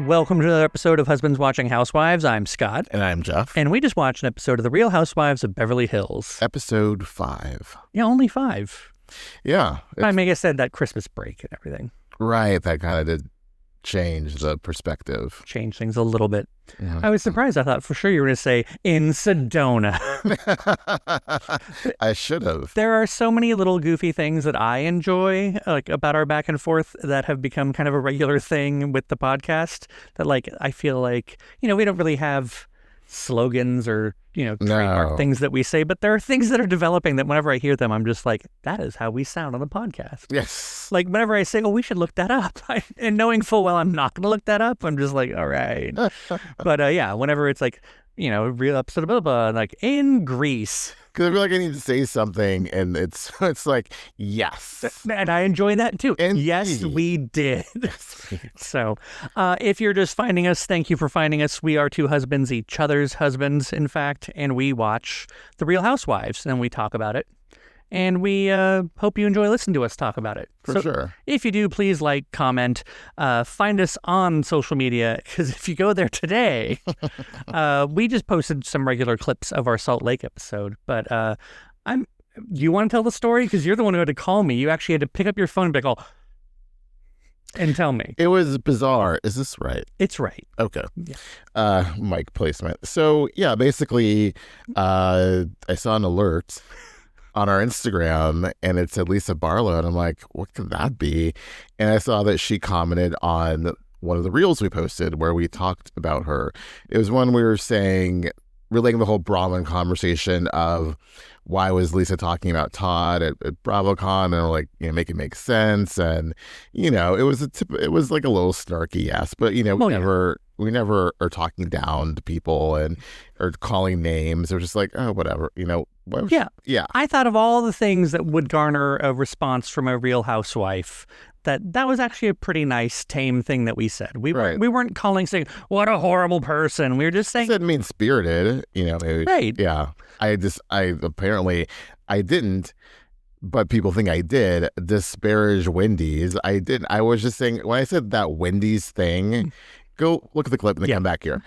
Welcome to another episode of Husbands Watching Housewives. I'm Scott. And I'm Jeff. And we just watched an episode of The Real Housewives of Beverly Hills. Episode 5. Yeah, only 5. Yeah. I mean, I guess that Christmas break and everything. Right. That kind of did change the perspective. Change things a little bit. Yeah. I was surprised. I thought for sure you were going to say, in Sedona. I should have. There are so many little goofy things that I enjoy, like about our back and forth, that have become kind of a regular thing with the podcast, that like I feel like, we don't really have slogans or, trademark things that we say, but there are things that are developing that whenever I hear them, I'm just like, that is how we sound on the podcast. Yes. Like whenever I say, we should look that up, and knowing full well I'm not going to look that up, I'm just like, all right. But yeah, whenever it's like, real episode of blah, blah, like in Greece. Because I feel like I need to say something, and it's like, yes. And I enjoy that too. Indeed. Yes, we did. So if you're just finding us, thank you for finding us. We are two husbands, each other's husbands, in fact, and we watch The Real Housewives, and we talk about it. And we hope you enjoy listening to us talk about it. For sure. If you do, please like, comment, find us on social media, because if you go there today, we just posted some regular clips of our Salt Lake episode. But you want to tell the story? Because you're the one who had to call me. You actually had to pick up your phone and be like, and tell me. It was bizarre. Is this right? It's right. Okay. Yeah. Mic placement. So, yeah, basically, I saw an alert on our Instagram, and it said Lisa Barlow, and I'm like, what could that be? And I saw that she commented on one of the reels we posted where we talked about her. It was one we were saying, relating the whole Brahmin conversation of why was Lisa talking about Todd at BravoCon, and like, make it make sense. And, it was like a little snarky, yes, but, we never are talking down to people or calling names. They're just like, oh, whatever, Yeah. I thought of all the things that would garner a response from a Real Housewife. That was actually a pretty nice, tame thing that we said. We weren't saying, what a horrible person. We were just saying. I said mean-spirited, maybe. Right. Yeah. I apparently, I didn't, but people think I did, disparage Wendy's. I didn't. I was just saying, when I said that Wendy's thing, go look at the clip and then come back here.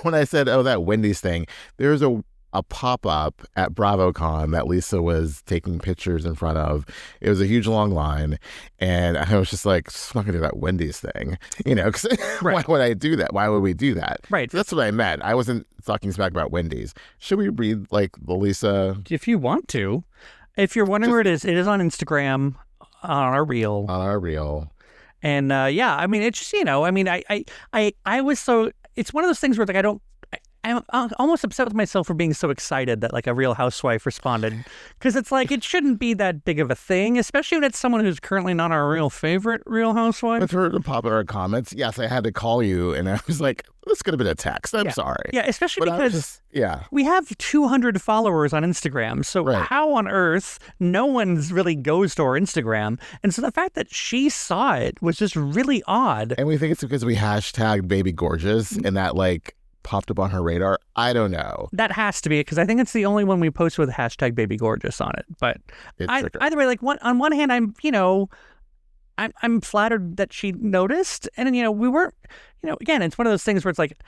When I said, that Wendy's thing, there's a pop-up at BravoCon that Lisa was taking pictures in front of. It was a huge long line, and I was just like, I'm not going to do that Wendy's thing, because why would I do that? Why would we do that? Right. So that's what I meant. I wasn't talking smack about Wendy's. Should we read, like, the Lisa? If you want to. If you're wondering where it is on Instagram, on our reel. On our reel. And, it's just, I was so, it's one of those things where, like, I'm almost upset with myself for being so excited that like a Real Housewife responded, because it's like it shouldn't be that big of a thing, especially when it's someone who's currently not our real favorite Real Housewife. With her to pop in our comments, yes, I had to call you, and I was like, this could have been a text. I'm sorry. Yeah, especially because we have 200 followers on Instagram, so how on earth no one really goes to our Instagram, and so the fact that she saw it was just really odd. And we think it's because we hashtagged Baby Gorgeous, and that like popped up on her radar. I don't know. That has to be it, because I think it's the only one we post with hashtag Baby Gorgeous on it. But either way, like on one hand, I'm flattered that she noticed, and then we weren't, again, it's one of those things where it's like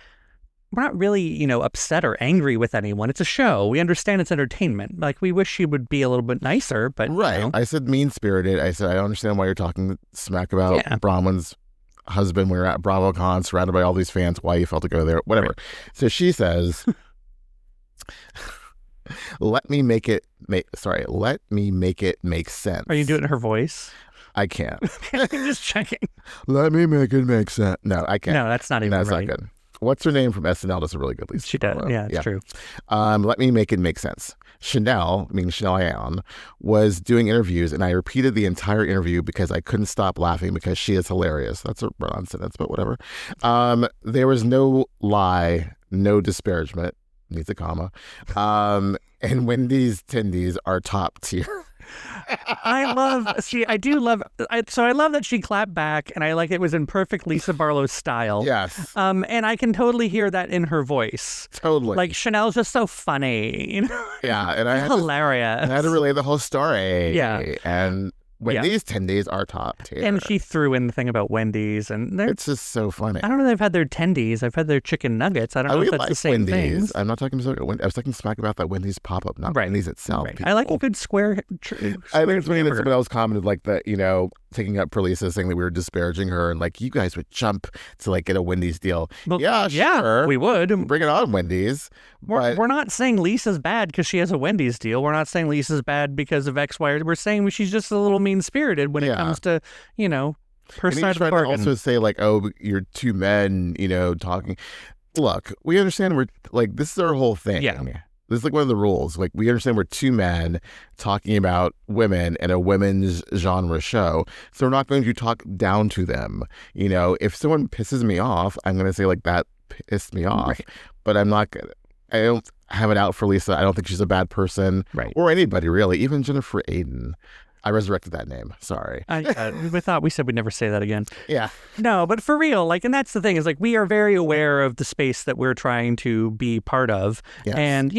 we're not really upset or angry with anyone. It's a show. We understand it's entertainment. Like we wish she would be a little bit nicer, but right. I said mean-spirited. I said I don't understand why you're talking smack about Brahman's husband. We were at BravoCon, surrounded by all these fans. Why you felt to go there? Whatever. Right. So she says, "Let me make it make sense." Are you doing her voice? I can't. I'm just checking. Let me make it make sense. No, I can't. No, that's not even that's right. not good. What's her name from SNL? Does a really good Lisa. She does. Yeah, it's true. Let me make it make sense. Chanel Ayan, was doing interviews, and I repeated the entire interview because I couldn't stop laughing because she is hilarious. That's a run-on sentence, but whatever. There was no lie, no disparagement, needs a comma. And Wendy's Tendies are top tier. I love that she clapped back, and I like it was in perfect Lisa Barlow style. Yes. And I can totally hear that in her voice. Totally. Like Chanel's just so funny. Yeah, and I had hilarious. I had to relay the whole story. Yeah. And Wendy's 10 days are top tier. And she threw in the thing about Wendy's, and it's just so funny. I don't know if they've had their tendies. I've had their chicken nuggets. I don't know if that's the same thing. I'm not talking about Wendy's. I was talking smack about that Wendy's pop-up, not Wendy's itself. Right. I like a good square I think it's funny that someone else commented like that, taking up for Lisa, saying that we were disparaging her and like, you guys would jump to like get a Wendy's deal. Well, yeah, sure. We would. Bring it on, Wendy's. We're not saying Lisa's bad because she has a Wendy's deal. We're not saying Lisa's bad because of X, Y. We're saying she's just a little mean-spirited when it comes to, her side of the bargain. And also say like, oh, you're two men, talking. Look, we understand we're like, this is our whole thing. Yeah. This is like one of the rules. Like, we understand we're two men talking about women in a women's genre show. So we're not going to talk down to them. If someone pisses me off, I'm going to say like, that pissed me off. Right. But I don't have it out for Lisa. I don't think she's a bad person. Right. Or anybody, really. Even Jennifer Aiden. I resurrected that name. Sorry. We said we'd never say that again. Yeah. No, but for real, and that's the thing is we are very aware of the space that we're trying to be part of. Yes. And,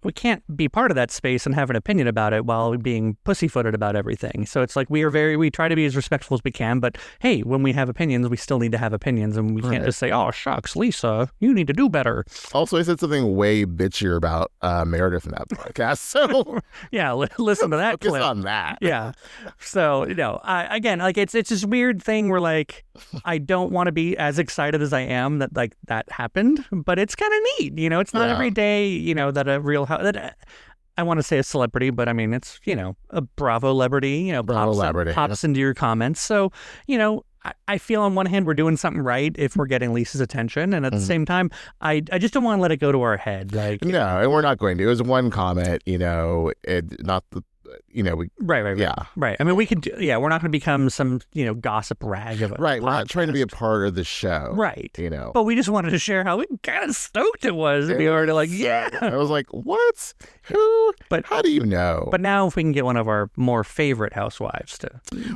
we can't be part of that space and have an opinion about it while being pussyfooted about everything. So it's like we try to be as respectful as we can, but hey, when we have opinions, we still need to have opinions, and we can't just say, oh, shucks, Lisa, you need to do better. Also, I said something way bitchier about Meredith in that podcast, so... yeah, listen to that focus clip. on that. Yeah. So, again, it's this weird thing where, I don't want to be as excited as I am that, that happened, but it's kind of neat, it's not every day, that a real that I want to say a celebrity, but I mean, it's, a Bravo celebrity, pops into your comments. So, I feel on one hand we're doing something right if we're getting Lisa's attention, and at the same time, I just don't want to let it go to our head. No, and we're not going to. It was one comment, not the. Right. Yeah. Right. I mean, we could, we're not going to become some, gossip rag of it. Right. We're not trying to be a part of the show. Right. But we just wanted to share how kind of stoked it was. We were like, yeah. I was like, what? Who? But how do you know? But now if we can get one of our more favorite housewives to.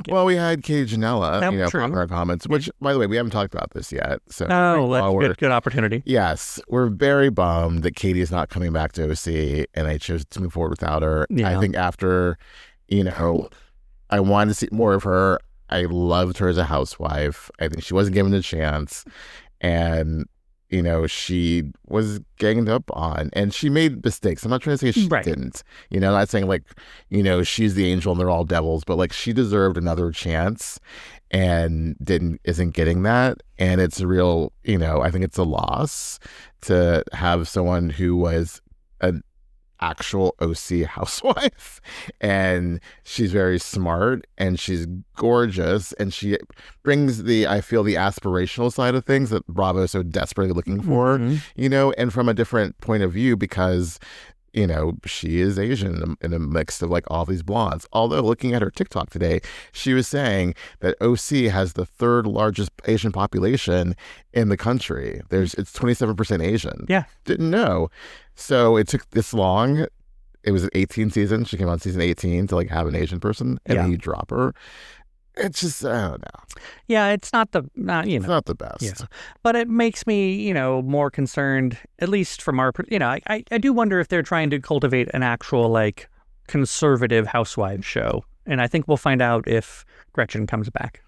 Well, we had Katie Janela, in our comments, which, by the way, we haven't talked about this yet. So that's good opportunity. Yes. We're very bummed that Katie is not coming back to OC, and I chose to move forward without her. Yeah. I think after, I wanted to see more of her. I loved her as a housewife. I think she wasn't given a chance. And, she was ganged up on, and she made mistakes. I'm not trying to say she didn't. Not saying she's the angel and they're all devils, but she deserved another chance and isn't getting that. And it's a real, I think it's a loss to have someone who was an actual OC housewife, and she's very smart and she's gorgeous, and she brings I feel the aspirational side of things that Bravo is so desperately looking for, and from a different point of view, because she is Asian in a mix of all these blondes. Although looking at her TikTok today, she was saying that OC has the third largest Asian population in the country. It's 27% Asian. Yeah. Didn't know. So it took this long. It was an 18 season. She came on season 18 to have an Asian person, and then you drop her. It's just, I don't know. Yeah, it's not the best. Yeah. But it makes me, more concerned, at least from our, I do wonder if they're trying to cultivate an actual, conservative housewives show. And I think we'll find out if Gretchen comes back.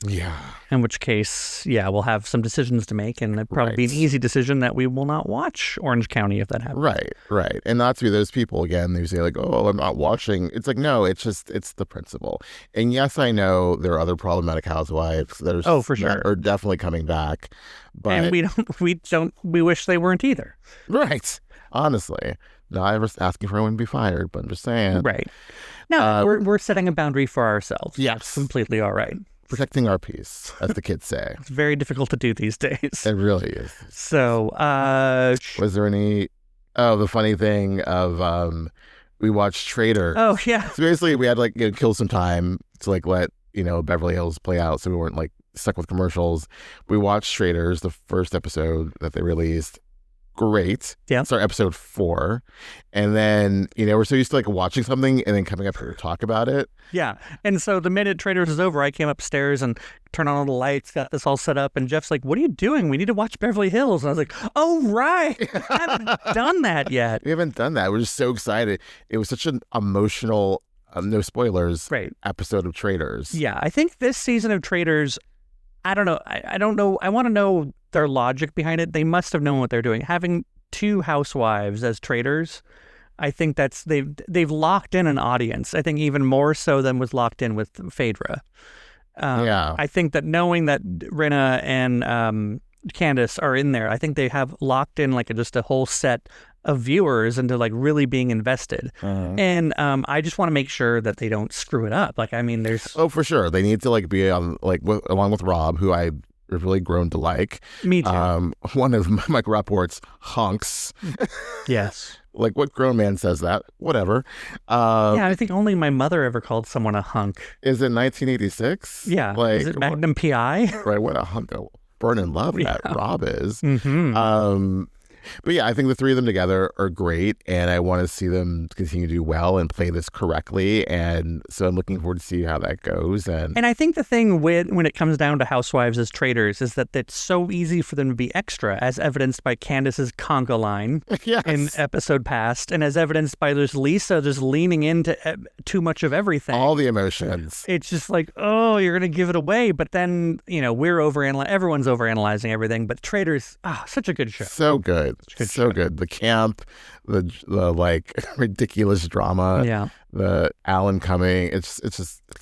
Yeah. In which case, we'll have some decisions to make, and it'd probably be an easy decision that we will not watch Orange County if that happens. Right. And not to be those people, again, who say oh, I'm not watching. It's no, it's the principle. And yes, I know there are other problematic housewives that are, for sure, are definitely coming back. But and we wish they weren't either. Right. Honestly. No, I was asking for anyone to be fired, but I'm just saying. Right. No, we're setting a boundary for ourselves. Yes. Completely all right. Protecting our peace, as the kids say. It's very difficult to do these days. It really is. So, was there any... Oh, the funny thing of we watched Trader. Oh, yeah. So basically, we had kill some time to let Beverly Hills play out, so we weren't stuck with commercials. We watched Traders, the first episode that they released. Great. Yeah. Sorry, episode 4. And then, we're so used to watching something and then coming up here to talk about it. Yeah. And so the minute Traders is over, I came upstairs and turned on all the lights, got this all set up. And Jeff's like, what are you doing? We need to watch Beverly Hills. And I was like, oh, right. I haven't done that yet. We haven't done that. We're just so excited. It was such an emotional no spoilers, right, episode of Traitors. Yeah, I think this season of Traitors, I don't know. I don't know. I want to know their logic behind it. They must have known what they're doing. Having 2 housewives as traitors, I think they've locked in an audience. I think even more so than was locked in with Phaedra. I think that knowing that Rinna and Candace are in there, I think they have locked in like just a whole set of viewers into like really being invested. And I just want to make sure that they don't screw it up. Like, I mean, there's for sure they need to like be on like along with Rob, who I have really grown to like. Me too. One of Mike Rappaport's hunks. Yes. Like, what grown man says that? Whatever. I think only my mother ever called someone a hunk. Is it 1986? Yeah. Like, is it Magnum PI? Right. What a hunk of burn in love that Rob is. Mm-hmm. But yeah, I think the 3 of them together are great, and I want to see them continue to do well and play this correctly. And so I'm looking forward to see how that goes. And I think the thing when it comes down to Housewives as traitors is that it's so easy for them to be extra, as evidenced by Candace's conga line in episode past, and as evidenced by there's Lisa just leaning into too much of everything. All the emotions. It's just like, oh, you're going to give it away. But then, everyone's overanalyzing everything. But Traitors, such a good show. So good. So good. The camp, the like ridiculous drama, the Alan coming. It's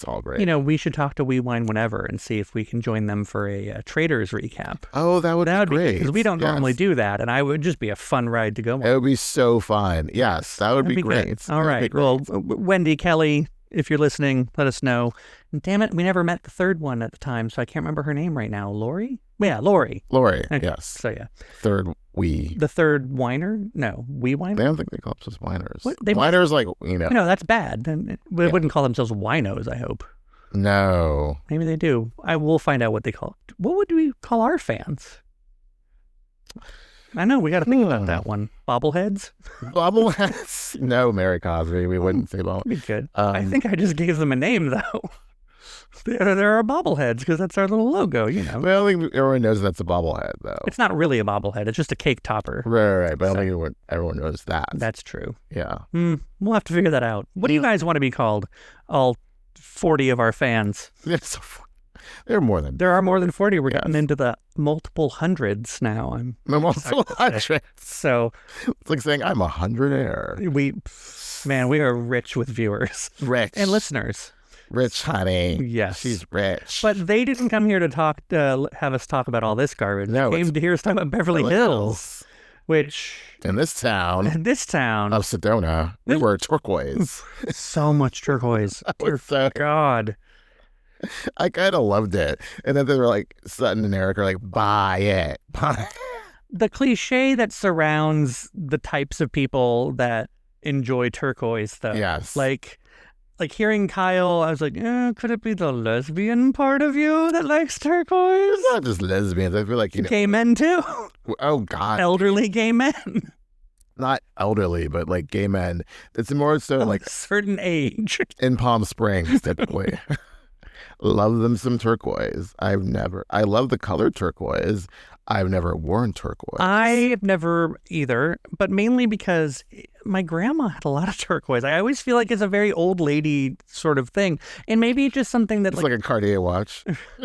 all great. We should talk to We Wine Whenever and see if we can join them for a Traitors recap. Oh, that would be great. Because we don't normally do that, and I would just be a fun ride to go on. It would be so fun. Yes, that would be great. All right. Well, Wendy, Kelly, if you're listening, let us know. And damn it, we never met the third one at the time, so I can't remember her name right now. Lori? Yeah, Lori. Okay. Yes. So yeah. The third whiner? No, we whiner? I don't think they call themselves whiners. What? Whiners, like, No, that's bad. They wouldn't call themselves winos, I hope. No. Maybe they do. I will find out what they call it. What would we call our fans? I know, we got to think about that one. Bobbleheads? Bobbleheads? No, Mary Cosby. We wouldn't say bobbleheads. Be good. I think I just gave them a name, though. There are bobbleheads because that's our little logo, Well, I think everyone knows that's a bobblehead, though. It's not really a bobblehead. It's just a cake topper. Right. But I don't think everyone knows that. That's true. Yeah. We'll have to figure that out. What do you guys want to be called? All 40 of our fans. There are more than 40. We're getting into the multiple hundreds now. Multiple hundreds. So it's like saying I'm 100-aire. We are rich with viewers. Rich. And listeners. Rich, honey. Yes. She's rich. But they didn't come here to have us talk about all this garbage. No. They came to hear us talk about Beverly Hills. Which... In this town. Of Sedona, we were turquoise. So much turquoise. Dear God. I kind of loved it. And then they were like, Sutton and Erika are like, buy it. The cliche that surrounds the types of people that enjoy turquoise, though. Yes. Like hearing Kyle, I was like, could it be the lesbian part of you that likes turquoise? It's not just lesbians. I feel like, gay men, too. Oh, God. Elderly gay men. Not elderly, but like gay men. It's more so like a certain age. In Palm Springs, typically. Love them some turquoise. I love the color turquoise. I've never worn turquoise. I've never either, but mainly because my grandma had a lot of turquoise. I always feel like it's a very old lady sort of thing. And maybe it's just something that... It's like a Cartier watch.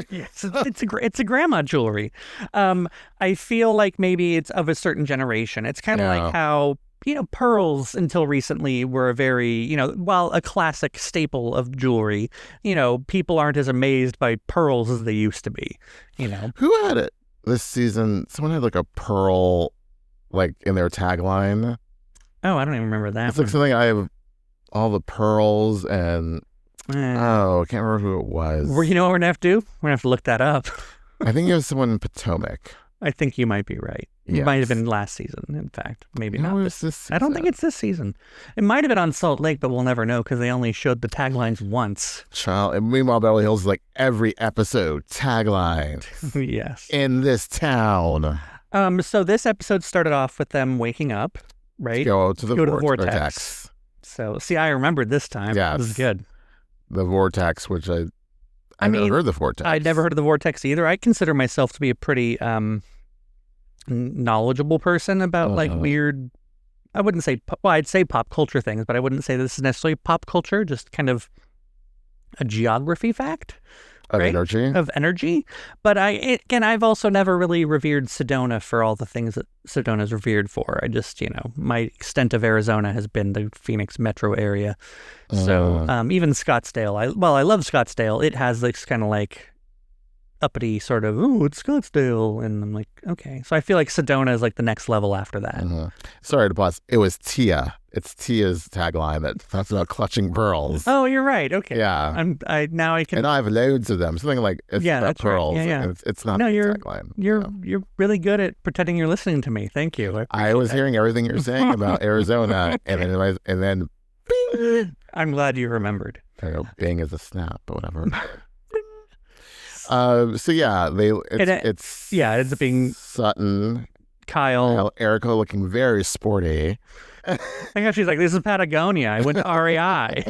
Yes, it's a grandma jewelry. I feel like maybe it's of a certain generation. It's kind of like how... pearls until recently were a very, while a classic staple of jewelry, people aren't as amazed by pearls as they used to be, Who had it this season? Someone had like a pearl, like in their tagline. Oh, I don't even remember that. It's like something I have all the pearls and, I can't remember who it was. Well, you know what we're going to have to do? We're going to have to look that up. I think it was someone in Potomac. I think you might be right. It might have been last season, in fact. Maybe not this season. I don't think it's this season. It might have been on Salt Lake, but we'll never know because they only showed the taglines once. And meanwhile, Beverly Hills is like every episode, tagline. Yes. In this town. So this episode started off with them waking up, right? Go to the vortex. So, see, I remembered this time. Yes. This is good. The vortex, which I've never heard of the vortex. I'd never heard of the vortex either. I consider myself to be a pretty... knowledgeable person about like weird I wouldn't say, well, I'd say pop culture things, but I wouldn't say this is necessarily pop culture, just kind of a geography fact. Of right? energy? Of energy. But I've also never really revered Sedona for all the things that Sedona is revered for. I just, my extent of Arizona has been the Phoenix metro area. So even Scottsdale, I love Scottsdale. It has this kind of like uppity sort of, oh, it's Scottsdale. And I'm like, okay. So I feel like Sedona is like the next level after that. Sorry to pause. It was Tia. It's Tia's tagline that talks about clutching pearls. Oh, you're right. Okay. Yeah. Now I can. And I have loads of them. Something like it's about pearls. Right. Yeah. It's not the tagline. You're really good at pretending you're listening to me. Thank you. I was hearing everything you're saying about Arizona, and then bing. I'm glad you remembered. I know, bing is a snap, but whatever. So yeah, it ends up being Sutton, Kyle, Erika looking very sporty. I guess she's like, this is Patagonia. I went to REI.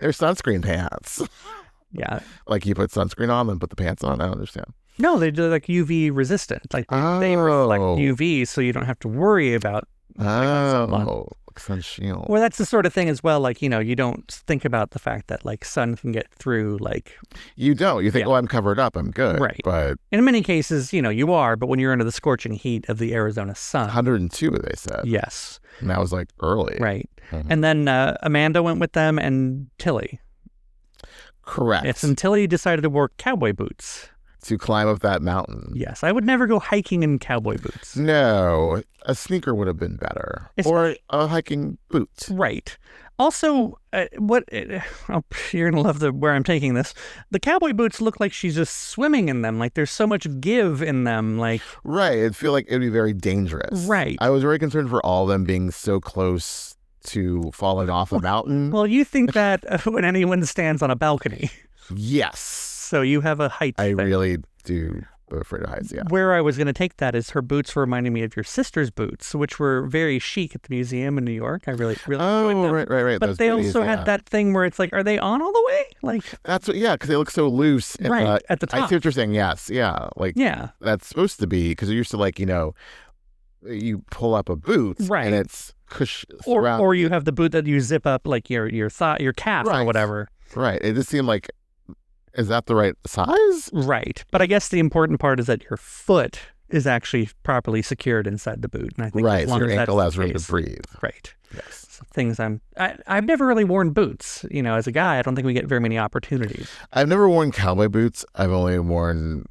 They're sunscreen pants. Yeah. Like you put sunscreen on and put the pants on? I don't understand. No, they do like UV resistant. Like they reflect UV so you don't have to worry about sun shield. Well, that's the sort of thing as well. Like, you don't think about the fact that like sun can get through like. You don't. You think, oh, I'm covered up. I'm good. Right. But in many cases, you are. But when you're under the scorching heat of the Arizona sun. 102, they said. Yes. And that was like early. Right. And then Amanda went with them and Tilly. Correct. Yes. And Tilly decided to wear cowboy boots. To climb up that mountain. Yes. I would never go hiking in cowboy boots. No. A sneaker would have been better. Or a hiking boot. Right. Also, you're going to love where I'm taking this. The cowboy boots look like she's just swimming in them. Like there's so much give in them. Like right. It'd feel like it would be very dangerous. Right. I was very concerned for all of them being so close to falling off a mountain. Well, you think that when anyone stands on a balcony. Yes. So you have a height thing. Really do. I'm afraid of heights, yeah. Where I was going to take that is her boots were reminding me of your sister's boots, which were very chic at the museum in New York. I really enjoyed them. Right. But those they also had that thing where it's like, are they on all the way? Like that's what, because they look so loose. Right, at the top. I see what you're saying, yes, yeah. Like, yeah. That's supposed to be, because you're used to like, you pull up a boot, right, and it's or you have the boot that you zip up like your thigh, your calf, right, or whatever. Right. It just seemed like, is that the right size? Right. But I guess the important part is that your foot is actually properly secured inside the boot. And I think right, so your ankle has room to breathe. Right. Yes. So things I've never really worn boots. As a guy, I don't think we get very many opportunities. I've never worn cowboy boots. I've only worn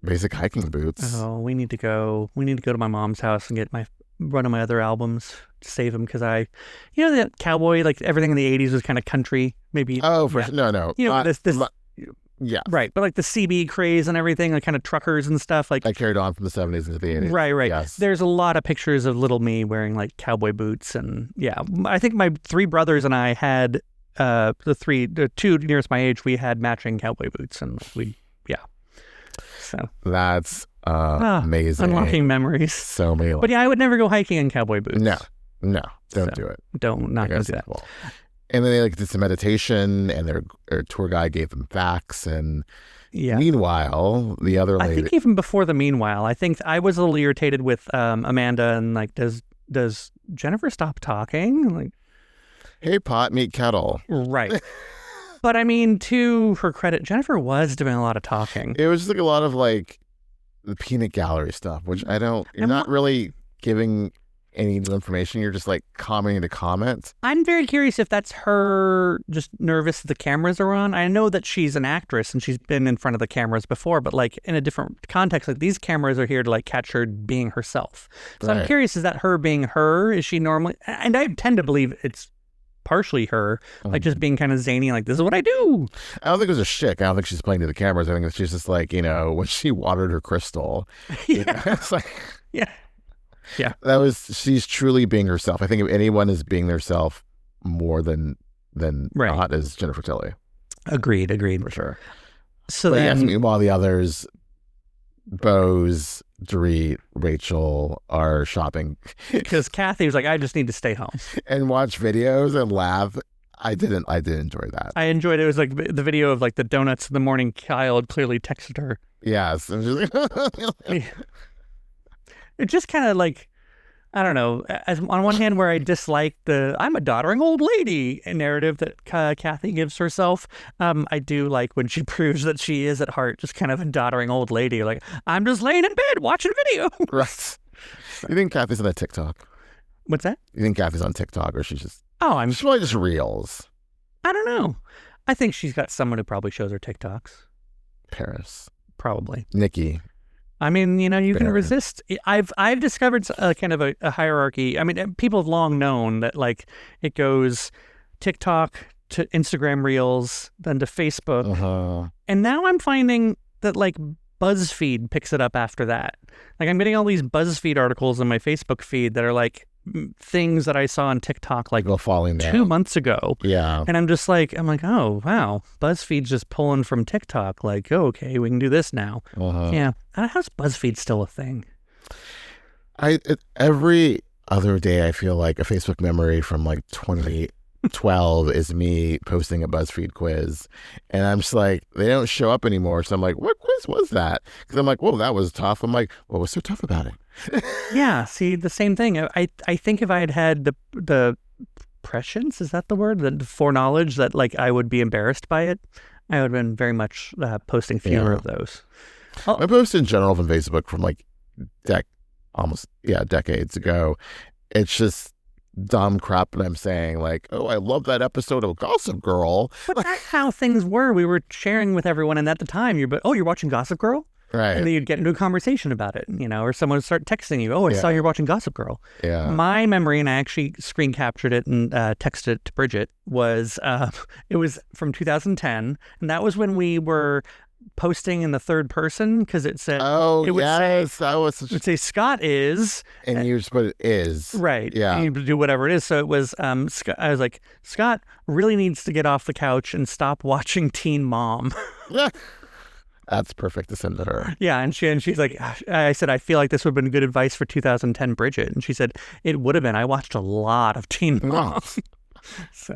basic hiking boots. Oh, we need to go to my mom's house and get one of my other albums, save them, because the cowboy, like everything in the 80s was kind of country, maybe. Oh, no. Yeah. Right. But like the CB craze and everything, like kind of truckers and stuff. Like I carried on from the 70s into the 80s. Right. Yes. There's a lot of pictures of little me wearing like cowboy boots. And yeah, I think my three brothers and I had the two nearest my age, we had matching cowboy boots. And so that's amazing. Unlocking memories. So many. But yeah, I would never go hiking in cowboy boots. No, don't do it. Not going to do that. And then they did some meditation, and their tour guide gave them facts. And meanwhile, the other lady, I think even before the meanwhile, I think I was a little irritated with Amanda and like, does Jennifer stop talking? Like, hey, pot, meet kettle. Right. But I mean, to her credit, Jennifer was doing a lot of talking. It was just like a lot of like the peanut gallery stuff, which you're not really giving any new information. You're just like commenting to comments. I'm very curious if that's her just nervous that the cameras are on. I know that she's an actress and she's been in front of the cameras before, but like in a different context, like these cameras are here to like catch her being herself. So right. I'm curious, is that her being her? Is she normally, and I tend to believe it's partially her, like just being kind of zany, like this is what I do. I don't think it was a shtick. I don't think she's playing to the cameras. I think she's just like, when she watered her crystal. It's like, yeah. She's truly being herself. I think if anyone is being themselves more than right. not is Jennifer Tilly. Agreed. For sure. So then, meanwhile, the others, Boz, Dorit, Rachel are shopping. Because Kathy was like, I just need to stay home. And watch videos and laugh. I did enjoy that. I enjoyed it. It was like the video of like the donuts in the morning. Kyle clearly texted her. Yes. And she's like, it just kind of like, I don't know. As on one hand, where I dislike the "I'm a doddering old lady" narrative that Kathy gives herself, I do like when she proves that she is at heart just kind of a doddering old lady. Like, I'm just laying in bed watching video. Right. You think Kathy's on a TikTok? What's that? You think Kathy's on TikTok, or she's just? She's probably just reels. I don't know. I think she's got someone who probably shows her TikToks. Paris. Probably. Nikki. I mean, you can resist. I've discovered kind of a hierarchy. I mean, people have long known that like it goes TikTok to Instagram Reels, then to Facebook, and now I'm finding that like BuzzFeed picks it up after that. Like I'm getting all these BuzzFeed articles in my Facebook feed that are like things that I saw on TikTok like falling down 2 months ago. Yeah. And I'm like, oh, wow. BuzzFeed's just pulling from TikTok. Like, oh, okay, we can do this now. Yeah. How's BuzzFeed still a thing? Every other day, I feel like a Facebook memory from like 2012 is me posting a BuzzFeed quiz. And I'm just like, they don't show up anymore. So I'm like, what quiz was that? Because I'm like, whoa, that was tough. I'm like, what was so tough about it? Yeah, see, the same thing. I think if I had the prescience, is that the word? The foreknowledge that like I would be embarrassed by it, I would have been very much posting fewer of those. I post in general from Facebook from like decades ago. It's just dumb crap that I'm saying, like, oh, I love that episode of Gossip Girl. But that's how things were. We were sharing with everyone, and at the time, you're watching Gossip Girl? Right. And then you'd get into a conversation about it, or someone would start texting you, oh, I saw you're watching Gossip Girl. Yeah. My memory, and I actually screen captured it and texted it to Bridget, was it was from 2010, and that was when we were posting in the third person, because it said, it would say Scott is, and you just put it is, right? Yeah, and you do whatever it is. So it was I was like, Scott really needs to get off the couch and stop watching Teen Mom. That's perfect to send to her. Yeah, and she's like, I said, I feel like this would have been good advice for 2010 Bridget, and she said it would have been. I watched a lot of Teen Mom. So,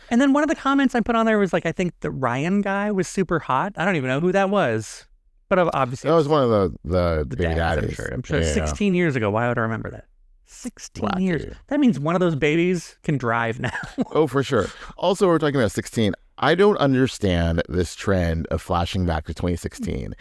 and then one of the comments I put on there was like, I think the Ryan guy was super hot. I don't even know who that was, but obviously that was one of the baby daddies. I'm sure. 16 years ago. Why would I remember that? 16 years. That means one of those babies can drive now. Oh, for sure. Also, we're talking about 16. I don't understand this trend of flashing back to 2016.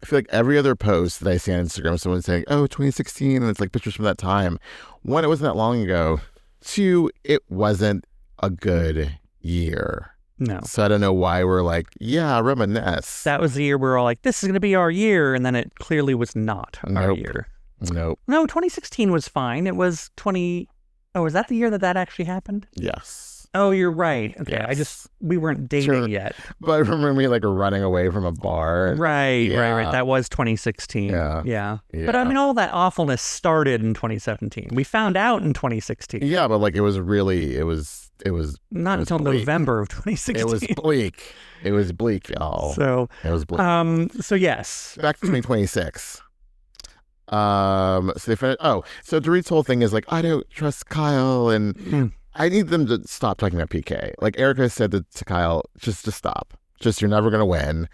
I feel like every other post that I see on Instagram, someone's saying, oh, 2016, and it's like pictures from that time. One, it wasn't that long ago. Two, it wasn't a good year. No. So I don't know why we're like, yeah, reminisce. That was the year we were all like, this is going to be our year. And then it clearly was not our year. Nope. No, 2016 was fine. It was was that the year that actually happened? Yes. Oh, you're right. Okay. Yes. We weren't dating yet. But I remember me like running away from a bar. Right. That was 2016. Yeah. But I mean, all that awfulness started in 2017. We found out in 2016. Yeah, but like it was not until bleak. November of 2016. It was bleak. It was bleak, y'all. So it was bleak. So yes. Back to 2026. So they finished. Oh, so Dorit's whole thing is like, I don't trust Kyle, and I need them to stop talking about PK. Like Erika said to Kyle, just to stop. Just, you're never gonna win.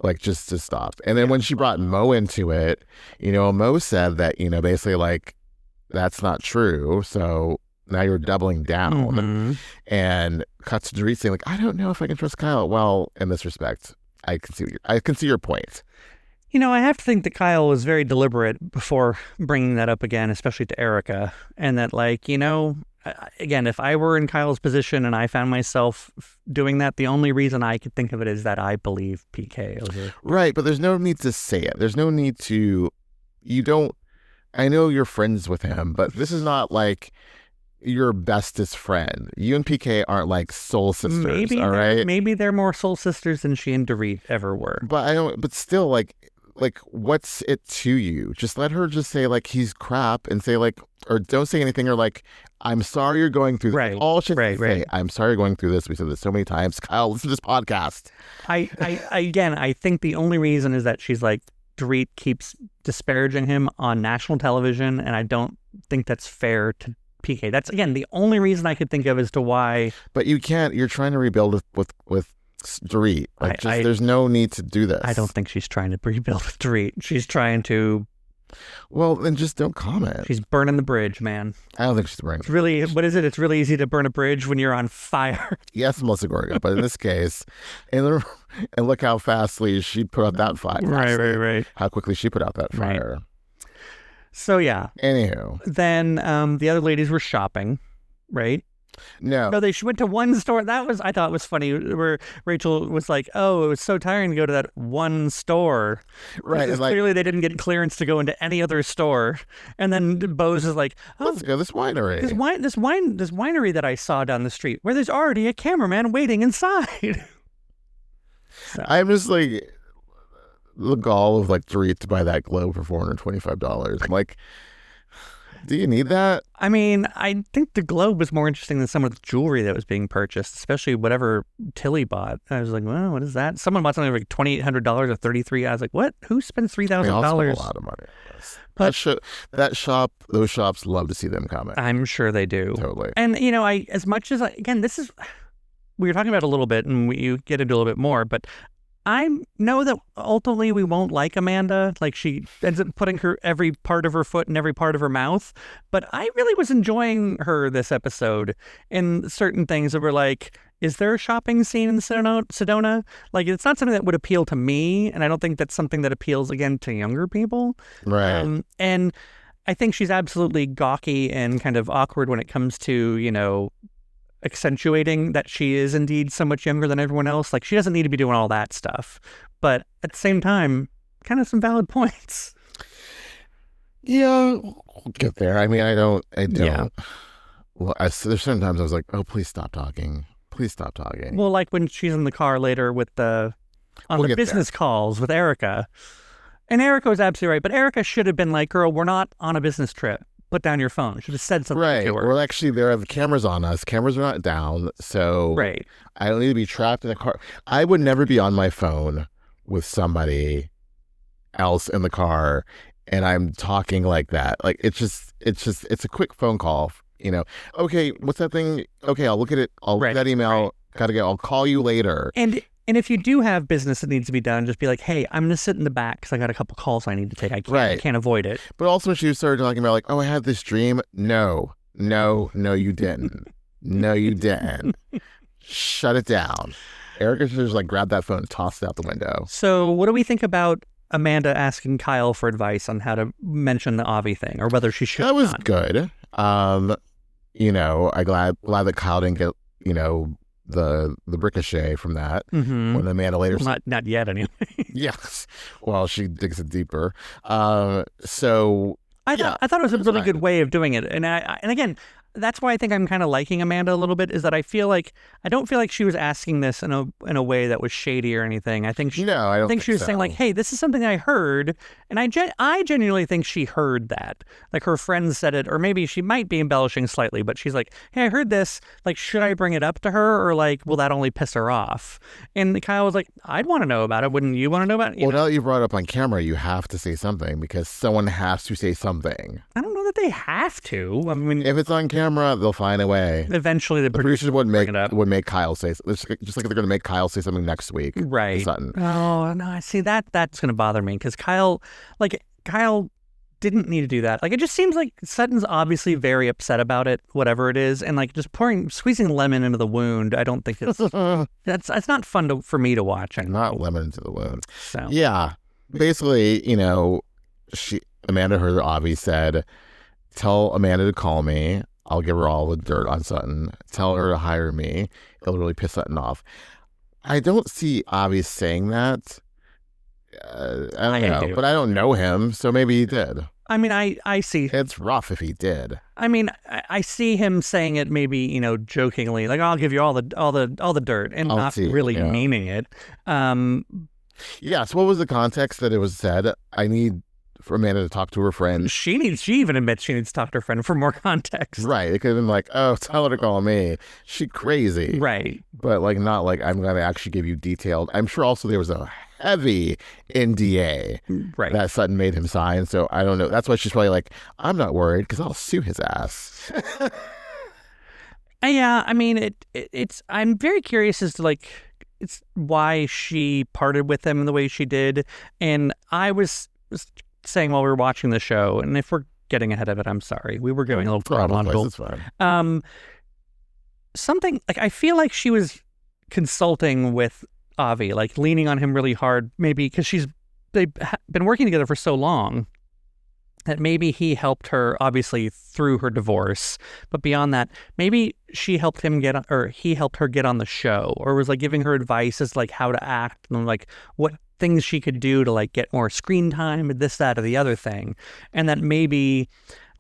Like, just to stop. And then when she brought Mo into it, Mo said that, basically like that's not true. So now you're doubling down, and cuts to Dorit saying like, I don't know if I can trust Kyle. Well, in this respect, I can see your point. I have to think that Kyle was very deliberate before bringing that up again, especially to Erika, and that like, again, if I were in Kyle's position and I found myself doing that, the only reason I could think of it is that I believe PK over. Right, but there's no need to say it. There's no need to. I know you're friends with him, but this is not like your bestest friend. You and PK aren't like soul sisters, all right? Maybe they're more soul sisters than she and Dorit ever were. But still, like, what's it to you? Just let her just say like he's crap and say like, or don't say anything, or like, I'm sorry you're going through this. Right. All she has to say, I'm sorry you're going through this. We said this so many times. Kyle, listen to this podcast. I think the only reason is that she's like, Dorit keeps disparaging him on national television, and I don't think that's fair to PK. That's, again, the only reason I could think of as to why. But you can't. You're trying to rebuild with Dorit. Like, there's no need to do this. I don't think she's trying to rebuild with Dorit. She's trying to Well, then just don't comment. She's burning the bridge, man. I don't think she's burning. It's really, what is it? It's really easy to burn a bridge when you're on fire. Yes, Melissa Gorga, but in this case, and look how fastly she put out that fire. Right. How quickly she put out that fire. Right. So yeah. Anywho. Then the other ladies were shopping, right? No, they went to one store. I thought was funny, where Rachel was like, "Oh, it was so tiring to go to that one store." Right, because clearly they didn't get clearance to go into any other store. And then Boz is like, "Oh, let's go to this winery. This winery that I saw down the street, where there's already a cameraman waiting inside." So. I'm just like, the gall of like Dorit to buy that globe for $425. I'm like, do you need that? I mean, I think the globe was more interesting than some of the jewelry that was being purchased, especially whatever Tilly bought. I was like, well, what is that? Someone bought something like $2,800 or $33,000. I was like, what? Who spends $3,000? A lot of money on this. But those shops love to see them comment. I'm sure they do. Totally. And, you know, again, this is, we were talking about it a little bit, and you get into a little bit more, but I know that ultimately we won't like Amanda. Like, she ends up putting every part of her foot in every part of her mouth. But I really was enjoying her this episode in certain things that were like, is there a shopping scene in Sedona? Like, it's not something that would appeal to me. And I don't think that's something that appeals, again, to younger people. Right. And I think she's absolutely gawky and kind of awkward when it comes to, you know, accentuating that she is indeed so much younger than everyone else. Like, she doesn't need to be doing all that stuff, but at the same time, kind of some valid points. Yeah, we'll get there. I mean, I don't. Yeah. Well, there's sometimes I was like, oh, please stop talking. Well, like when she's in the car later with the business calls with Erika, and Erika was absolutely right, but Erika should have been like, girl, we're not on a business trip. Put down your phone. Should have said something to her. Well, actually, there are the cameras on us. Cameras are not down, so I don't need to be trapped in a car. I would never be on my phone with somebody else in the car, and I'm talking like that. Like, it's a quick phone call. You know, okay, what's that thing? Okay, I'll look at it. I'll look at that email. Gotta go. I'll call you later. And if you do have business that needs to be done, just be like, hey, I'm going to sit in the back because I got a couple calls I need to take. I can't avoid it. But also when she started talking about like, oh, I had this dream. No, you didn't. No, you didn't. Shut it down. Erika should just like grab that phone and toss it out the window. So what do we think about Amanda asking Kyle for advice on how to mention the Avi thing, or whether she should? That was good. You know, I'm glad that Kyle didn't get, you know, the ricochet from that when Amanda later not yet anyway. Yes, well, she digs it deeper. So I thought it was a really good way of doing it, and again, that's why I think I'm kind of liking Amanda a little bit, is that I don't feel like she was asking this in a way that was shady or anything. I think she was saying like, hey, this is something I heard, and I genuinely think she heard that. Like, her friends said it, or maybe she might be embellishing slightly, but she's like, hey, I heard this. Like, should I bring it up to her, or like, will that only piss her off? And Kyle was like, I'd want to know about it. Wouldn't you want to know about it? Well, now that you brought it up on camera, you have to say something, because someone has to say something. I don't know that they have to. I mean, if it's on camera, they'll find a way. Eventually, the producers would make Kyle say, just like they're going to make Kyle say something next week. Right. Sutton. Oh, no, I see that's going to bother me, because Kyle didn't need to do that. Like, it just seems like Sutton's obviously very upset about it, whatever it is, and like just squeezing lemon into the wound. I don't think it's not fun for me to watch. Anyway. Not lemon into the wound. So yeah, basically, you know, Amanda heard Avi said, tell Amanda to call me. I'll give her all the dirt on Sutton. Tell her to hire me. It'll really piss Sutton off. I don't see Avi saying that. I don't know, but I don't know him, so maybe he did. I mean, I see. It's rough if he did. I mean, I see him saying it maybe, you know, jokingly, like, I'll give you all the dirt, and not really meaning it. Yes. What was the context that it was said? I need for Amanda to talk to her friend. She even admits she needs to talk to her friend for more context. Right. It could have been like, oh, tell her to call me. She crazy. Right. But like, not like, I'm going to actually give you detailed. I'm sure also there was a heavy NDA that Sutton made him sign. So I don't know. That's why she's probably like, I'm not worried because I'll sue his ass. Yeah. I mean, it's, I'm very curious as to like, it's why she parted with him the way she did. And I was saying while we were watching the show, and if we're getting ahead of it, I'm sorry. We were going a little chronological. Something like I feel like she was consulting with Avi, like leaning on him really hard, maybe because they've been working together for so long that maybe he helped her, obviously, through her divorce. But beyond that, maybe he helped her get on the show, or was like giving her advice as like how to act and like what things she could do to like get more screen time and this, that, or the other thing. And that maybe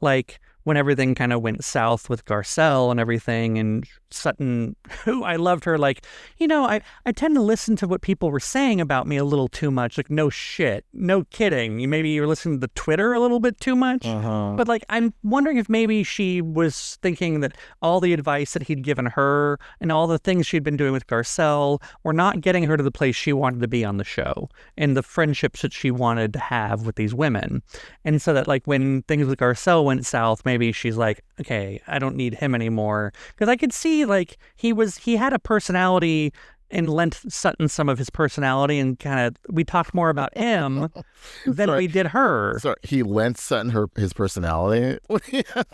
like when everything kind of went south with Garcelle and everything, and Sutton, who I loved her, like, I tend to listen to what people were saying about me a little too much. Like, no shit. No kidding. Maybe you're listening to Twitter a little bit too much. But, like, I'm wondering if maybe she was thinking that all the advice that he'd given her and all the things she'd been doing with Garcelle were not getting her to the place she wanted to be on the show and the friendships that she wanted to have with these women. And so that, like, when things with Garcelle went south, maybe she's like, okay, I don't need him anymore. Because I could see, like, he had a personality and lent Sutton some of his personality, and kind of, we talked more about him than we did her. So he lent Sutton his personality?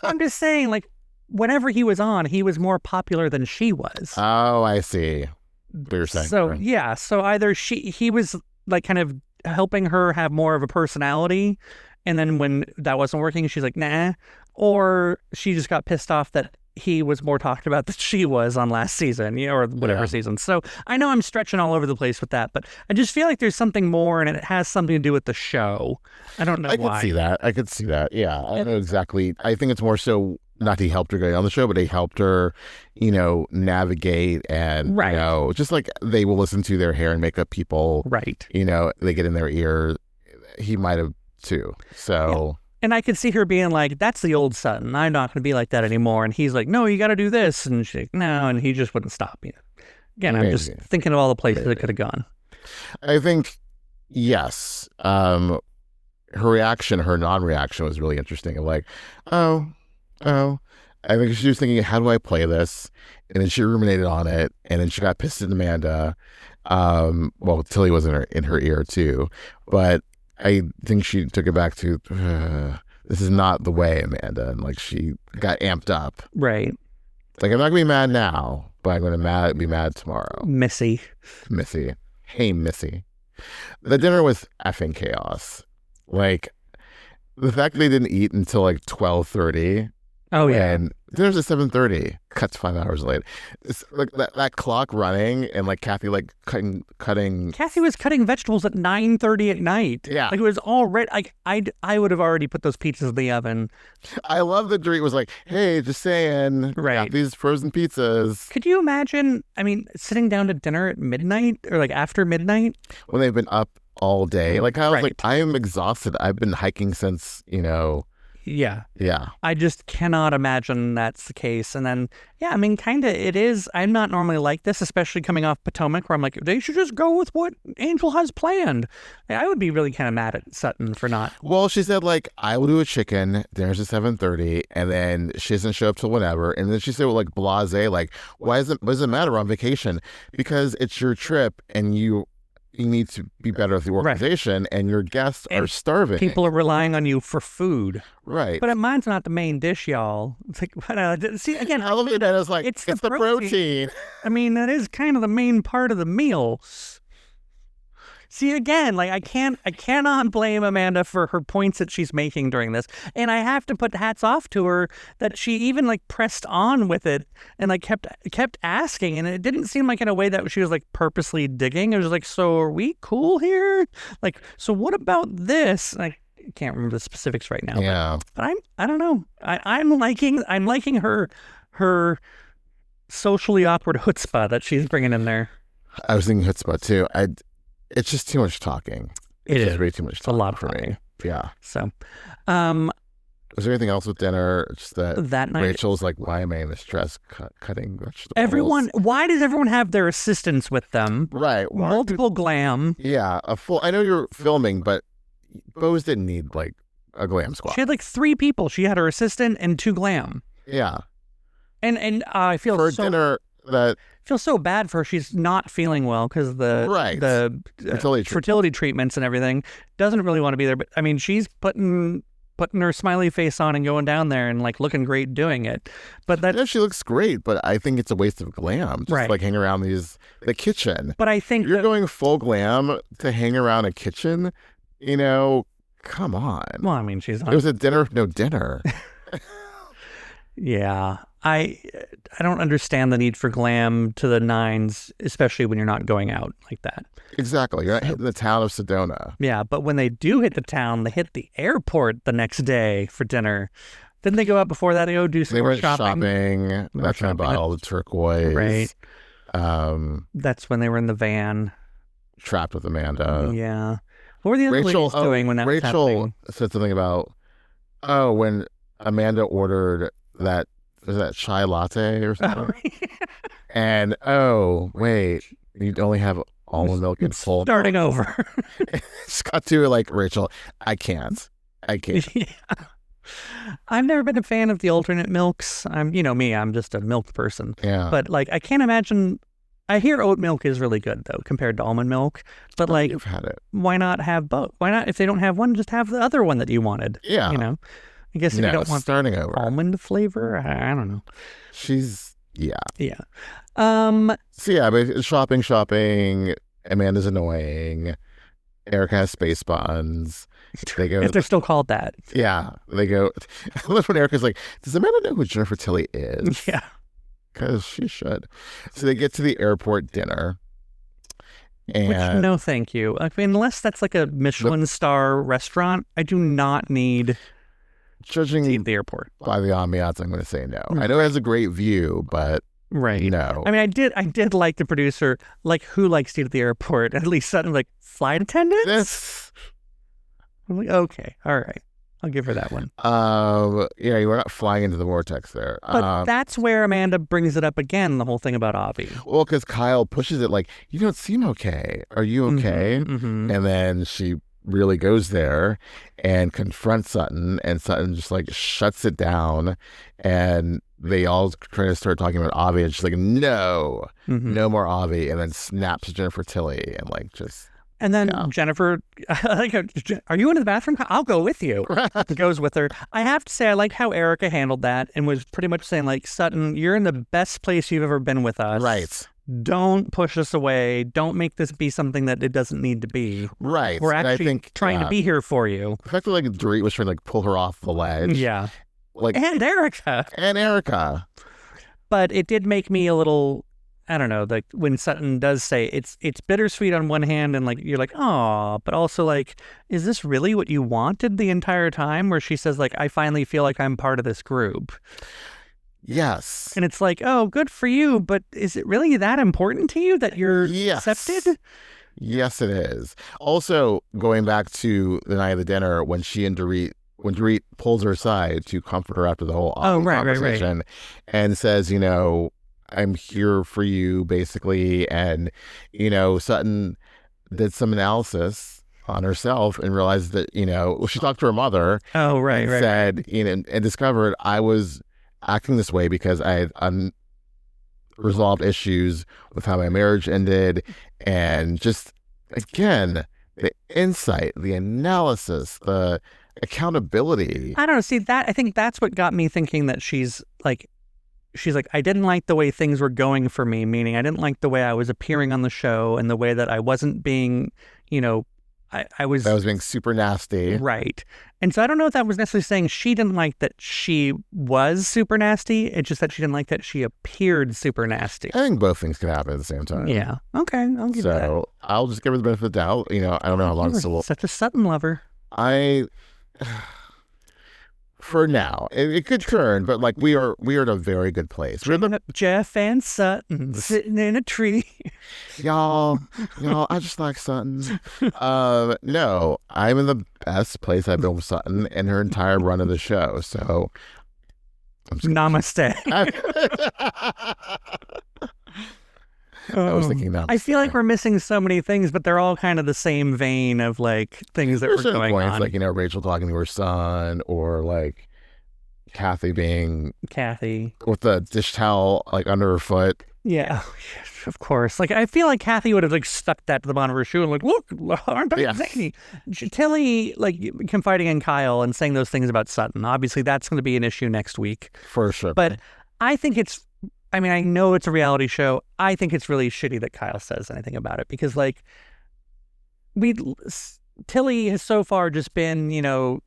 I'm just saying, like, whenever he was on, he was more popular than she was. Oh, I see what you're saying. So, yeah, so either he was, like, kind of helping her have more of a personality, and then when that wasn't working, she's like, nah. Or she just got pissed off that he was more talked about than she was on last season, or whatever season. So I know I'm stretching all over the place with that, but I just feel like there's something more, and it has something to do with the show. I don't know why. I could see that. Yeah, I don't know exactly. I think it's more so not he helped her get on the show, but he helped her, navigate and, just like they will listen to their hair and makeup people. Right. They get in their ear. He might have too. So... Yeah. And I could see her being like, that's the old Sutton. I'm not going to be like that anymore. And he's like, no, you got to do this. And she's like, no. And he just wouldn't stop. Again, I'm just thinking of all the places it could have gone. I think, yes. Her non-reaction was really interesting. Of like, oh. I think she was thinking, how do I play this? And then she ruminated on it. And then she got pissed at Amanda. Tilly was in her ear too. But I think she took it back to, this is not the way, Amanda. And like she got amped up. Right. Like, I'm not going to be mad now, but I'm going to be mad tomorrow. Missy. Hey, Missy. The dinner was effing chaos. Like, the fact that they didn't eat until like 12:30. Oh, yeah. And dinner's at 7:30. Cuts 5 hours late. It's like that clock running, and like Kathy like cutting. Kathy was cutting vegetables at 9:30 at night. Yeah. Like it was already, like I would have already put those pizzas in the oven. I love that Dorit was like, hey, just saying. Right. Got these frozen pizzas. Could you imagine, sitting down to dinner at midnight or like after midnight? When they've been up all day. Like I was like, I am exhausted. I've been hiking since, Yeah. Yeah. I just cannot imagine that's the case. And then, kind of it is. I'm not normally like this, especially coming off Potomac, where I'm like, they should just go with what Angel has planned. I would be really kind of mad at Sutton for not. Well, she said, like, I will do a chicken, dinner's at 7:30, and then she doesn't show up till whenever. And then she said, well, like, blasé, like, what does it matter on vacation? Because it's your trip, and you need to be better at the organization, and your guests are starving. People are relying on you for food. Right. But mine's not the main dish, y'all. It's like, see, again, I love it as like, it's the protein. That is kind of the main part of the meal. See, again, like I cannot blame Amanda for her points that she's making during this. And I have to put hats off to her that she even like pressed on with it and like kept asking. And it didn't seem like in a way that she was like purposely digging. It was like, so are we cool here? Like, so what about this? I can't remember the specifics right now. Yeah. But I don't know. I'm liking her socially awkward chutzpah that she's bringing in there. I was thinking chutzpah too. It's just too much talking. It is way too much talking. It's a lot for me. Yeah. So, was there anything else with dinner? Just that night, Rachel's like, why am I in this dress cutting vegetables? Why does everyone have their assistants with them? Right. Multiple glam. Yeah. I know you're filming, but Boz didn't need like a glam squad. She had like 3 people. She had her assistant and 2 glam. Yeah. And I feel for dinner that feels so bad for her. She's not feeling well because the fertility treatments and everything. Doesn't really want to be there, but I mean, she's putting her smiley face on and going down there and like looking great doing it. But that she looks great, but I think it's a waste of glam just like hang around the kitchen. But I think you're going full glam to hang around a kitchen, you know, come on. Well, I mean, it was a dinner, no dinner. Yeah. I don't understand the need for glam to the nines, especially when you're not going out like that. Exactly. You're not hitting the town of Sedona. Yeah, but when they do hit the town, they hit the airport the next day for dinner. Didn't they go out before that? They go do some shopping. That's when I bought all the turquoise. Right. That's when they were in the van. Trapped with Amanda. Yeah. What were the other ladies doing when that was happening? Rachel said something about, when Amanda ordered that, was that chai latte or something? And, wait, you only have almond milk and full. Starting over. It's got to like, Rachel, I can't. Yeah. I've never been a fan of the alternate milks. I'm just a milk person. Yeah. But like, I can't imagine. I hear oat milk is really good though compared to almond milk. But like, you've had it. Why not have both? Why not, if they don't have one, just have the other one that you wanted? Yeah. You know. I guess if you don't want starting over almond flavor, I don't know. Yeah. So yeah, but shopping. Amanda's annoying. Erika has space buns. They go. If they're still called that. Yeah, they go. I love when Erika's like, "Does Amanda know who Jennifer Tilly is?" Yeah, because she should. So they get to the airport dinner. Which, no, thank you. I mean, unless that's like a Michelin star restaurant, I do not need. Judging to eat at the airport by the ambiance, I'm going to say no. I know it has a great view, but no. I mean, I did like the producer, like who likes to eat at the airport. At least Sutton, like flight attendants. I'm like, okay, all right, I'll give her that one. Yeah, you were not flying into the vortex there. But that's where Amanda brings it up again. The whole thing about Avi. Well, because Kyle pushes it like, you don't seem okay. Are you okay? Mm-hmm. And then she really goes there and confronts Sutton, and Sutton just like shuts it down, and they all try to start talking about Avi, and she's like, no more Avi, and then snaps Jennifer Tilly and like just. And then Jennifer, like, are you in the bathroom? I'll go with you. Goes with her. I have to say, I like how Erika handled that and was pretty much saying like, Sutton, you're in the best place you've ever been with us. Right. Don't push us away. Don't make this be something that it doesn't need to be. Right. We're actually trying to be here for you. The fact that like Dorit was trying to like pull her off the ledge. Yeah. Like, and Erika. But it did make me a little, I don't know, like when Sutton does say it's bittersweet on one hand, and like you're like, oh, but also like, is this really what you wanted the entire time? Where she says like, I finally feel like I'm part of this group. Yes. And it's like, oh, good for you, but is it really that important to you that you're accepted? Yes, it is. Also, going back to the night of the dinner when Dorit pulls her aside to comfort her after the whole conversation and says, I'm here for you, basically. And, Sutton did some analysis on herself and realized that, she talked to her mother. Oh, right, and said, and discovered I was acting this way because I had unresolved issues with how my marriage ended. And just, again, the insight, the analysis, the accountability. I don't know. See, I think that's what got me thinking that she's like, I didn't like the way things were going for me, meaning I didn't like the way I was appearing on the show and the way that I wasn't being, I was being super nasty. Right. And so I don't know if that was necessarily saying she didn't like that she was super nasty. It's just that she didn't like that she appeared super nasty. I think both things can happen at the same time. Yeah. Okay. I'll give that. So I'll just give her the benefit of the doubt. I don't know how long this will. Such a Sutton lover. For now, it could turn, but like we are in a very good place. We're Jeff and Sutton sitting in a tree. y'all, I just like Sutton. No, I'm in the best place I've been with Sutton in her entire run of the show. So, namaste. I was thinking that. I feel like we're missing so many things, but they're all kind of the same vein of like things that were going on. Like, Rachel talking to her son, or like Kathy being Kathy with the dish towel like under her foot. Yeah, of course. Like, I feel like Kathy would have like stuck that to the bottom of her shoe and like, look, aren't I zany? Tilly, like, confiding in Kyle and saying those things about Sutton. Obviously, that's going to be an issue next week. For sure. But I think I know it's a reality show. I think it's really shitty that Kyle says anything about it because, like, Tilly has so far just been,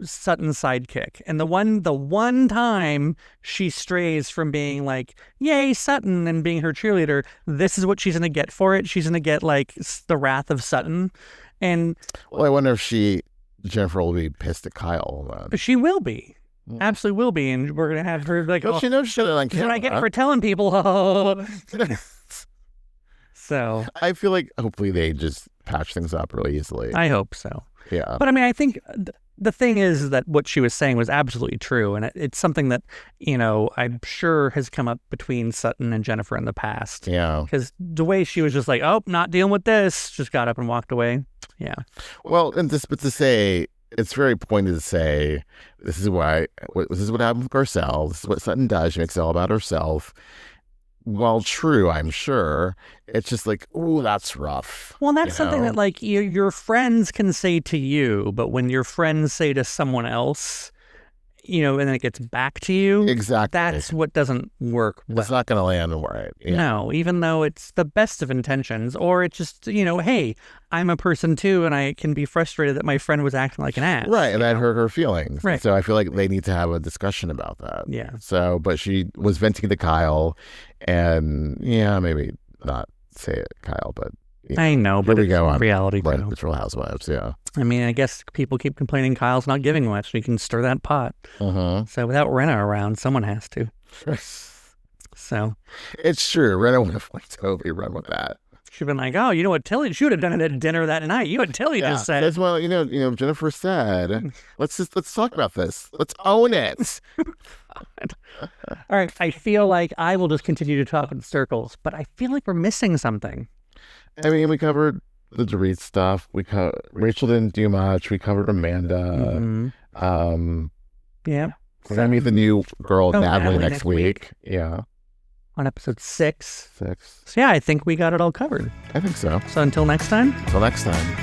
Sutton's sidekick. And the one time she strays from being like, yay, Sutton, and being her cheerleader, this is what she's going to get for it. She's going to get, like, the wrath of Sutton. And well, I wonder if Jennifer will be pissed at Kyle then. She will be. Absolutely will be. And we're going to have her like, well, she knows shit on camera. What I get for telling people. So I feel like hopefully they just patch things up really easily. I hope so. Yeah. But I think the thing is that what she was saying was absolutely true. And it's something that, I'm sure has come up between Sutton and Jennifer in the past. Yeah. Because the way she was just like, oh, not dealing with this, just got up and walked away. Yeah. Well, but to say, it's very pointed to say, this is what happened with Garcelle. This is what Sutton does. She makes it all about herself. While true, I'm sure, it's just like, ooh, that's rough. Well, that's something that, like, your friends can say to you, but when your friends say to someone else, and then it gets back to you. Exactly. That's what doesn't work well. It's not going to land right. Yeah. No, even though it's the best of intentions, or it's just, hey, I'm a person too, and I can be frustrated that my friend was acting like an ass. Right, and that hurt her feelings. Right. So I feel like they need to have a discussion about that. Yeah. So, but she was venting to Kyle, and maybe not say it, Kyle, but I know, but it's reality too. Right, it's Real Housewives, yeah. I guess people keep complaining Kyle's not giving much, so you can stir that pot. So without Renna around, someone has to. So it's true. Renna would have totally run with that. She'd been like, oh, you know what Tilly, she would have done it at dinner that night. You and Tilly just said. That's what, Jennifer said. Let's talk about this. Let's own it. All right. I feel like I will just continue to talk in circles, but I feel like we're missing something. We covered the Dorit stuff. Rachel didn't do much. We covered Amanda. Yeah. We're going to meet the new girl, Natalie, next week. Yeah. On episode 6. 6. So yeah, I think we got it all covered. I think so. So until next time. Until next time.